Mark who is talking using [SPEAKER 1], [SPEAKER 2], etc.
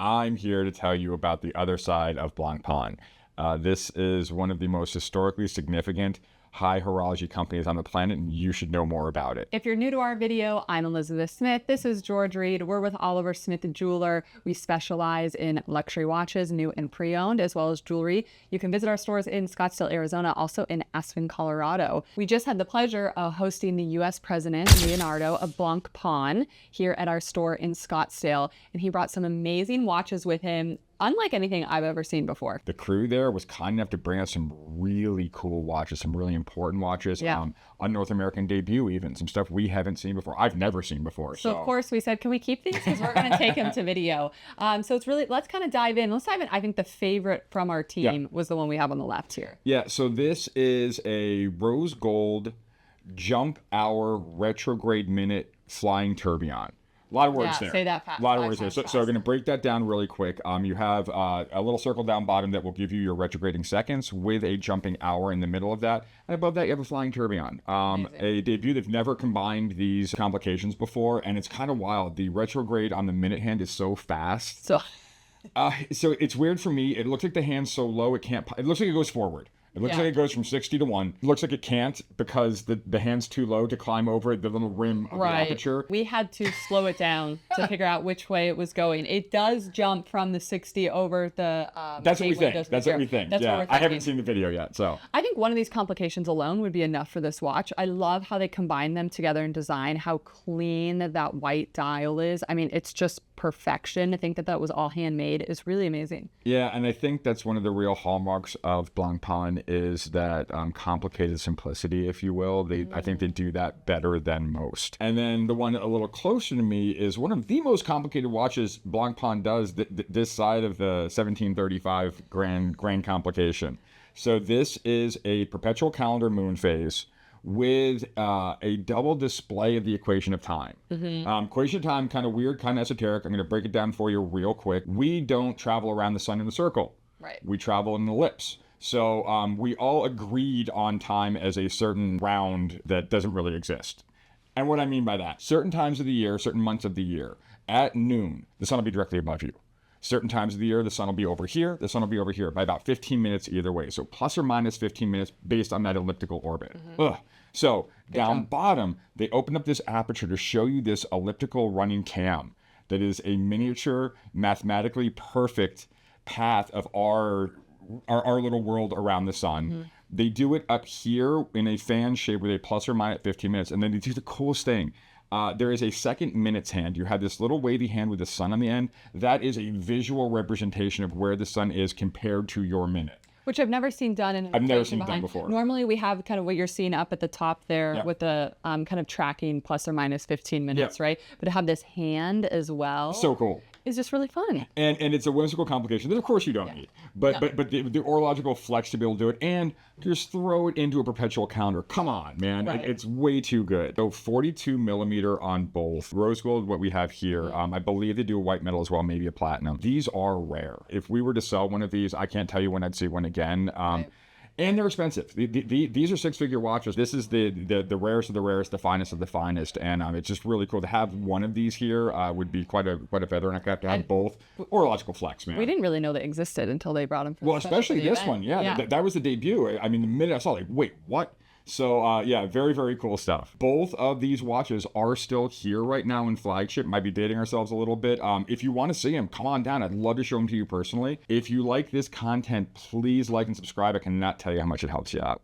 [SPEAKER 1] I'm here to tell you about the other side of Blancpain. This is one of the most historically significant high horology companies on the planet, and you should know more about it.
[SPEAKER 2] If you're new to our video, I'm Elizabeth Smith. This is George Reed. We're with Oliver Smith & Jeweler. We specialize in luxury watches, new and pre-owned, as well as jewelry. You can visit our stores in Scottsdale, Arizona, also in Aspen, Colorado. We just had the pleasure of hosting the U.S. President, Leonardo, of Blancpain here at our store in Scottsdale, and he brought some amazing watches with him, unlike anything I've ever seen before.
[SPEAKER 1] The crew there was kind enough to bring us some really cool watches, some really important watches, on North American debut even, some stuff we haven't seen before, I've never seen before.
[SPEAKER 2] So of course we said, can we keep these? Because we're going to take them to video. So it's really, let's kind of dive in. Let's dive in. I think the favorite from our team was the one we have on the left here.
[SPEAKER 1] Yeah, so this is a rose gold jump hour retrograde minute flying tourbillon. A lot of words there.
[SPEAKER 2] Say that fast.
[SPEAKER 1] A lot of words there. So we're going to break that down really quick. You have a little circle down bottom that will give you your retrograding seconds with a jumping hour in the middle of that. And above that, you have a flying tourbillon. A debut. They've never combined these complications before, and it's kind of wild. The retrograde on the minute hand is so fast. So it's weird for me. It looks like the hand's so low, it can't. It looks like it goes forward. It looks like it goes from 60 to 1. It looks like it can't because the hand's too low to climb over the little rim of the aperture.
[SPEAKER 2] We had to slow it down to figure out which way it was going. It does jump from the 60 over the
[SPEAKER 1] That's what we think. That's what we think. Yeah, I haven't seen the video yet, so.
[SPEAKER 2] I think one of these complications alone would be enough for this watch. I love how they combine them together in design, how clean that white dial is. I mean, it's just perfection. To think that was all handmade is really amazing.
[SPEAKER 1] Yeah, and I think that's one of the real hallmarks of Blancpain is that complicated simplicity, if you will. I think they do that better than most. And then the one a little closer to me is one of the most complicated watches Blancpain does this side of the 1735 grand complication. So this is a perpetual calendar moon phase with a double display of the equation of time. Equation of time, kind of weird, kind of esoteric. I'm going to break it down for you real quick. We don't travel around the sun in a circle.
[SPEAKER 2] Right.
[SPEAKER 1] We travel in an ellipse. So we all agreed on time as a certain round that doesn't really exist. And what I mean by that, certain times of the year, certain months of the year, at noon, the sun will be directly above you. Certain times of the year, the sun will be over here, the sun will be over here by about 15 minutes either way. So plus or minus 15 minutes based on that elliptical orbit. So down bottom, they open up this aperture to show you this elliptical running cam that is a miniature, mathematically perfect path of our little world around the sun. They do it up here in a fan shape with a plus or minus 15 minutes. And then they do the coolest thing. There is a second minutes hand. You have this little wavy hand with the sun on the end. That is a visual representation of where the sun is compared to your minute.
[SPEAKER 2] Which I've never seen done in an
[SPEAKER 1] I've never seen it done before.
[SPEAKER 2] Normally we have kind of what you're seeing up at the top there with the kind of tracking plus or minus 15 minutes, right? But to have this hand as well.
[SPEAKER 1] So cool.
[SPEAKER 2] It's just really fun.
[SPEAKER 1] And it's a whimsical complication that of course you don't need. But the orological flex to be able to do it and just throw it into a perpetual calendar. Come on, man. It's way too good. So 42 millimeter on both. Rose gold, what we have here. I believe they do a white metal as well, maybe a platinum. These are rare. If we were to sell one of these, I can't tell you when I'd see one again. And they're expensive. These are six-figure watches. This is the rarest of the rarest, the finest of the finest, and it's just really cool to have one of these here. Would be quite a feather, and I could have to have both. Orological flex, man.
[SPEAKER 2] We didn't really know they existed until they brought them.
[SPEAKER 1] Well, especially this one, that was the debut. I mean, the minute I saw it, like, wait, what? So, very, very cool stuff. Both of these watches are still here right now in flagship. Might be dating ourselves a little bit. If you want to see them, come on down. I'd love to show them to you personally. If you like this content, please like and subscribe. I cannot tell you how much it helps you out.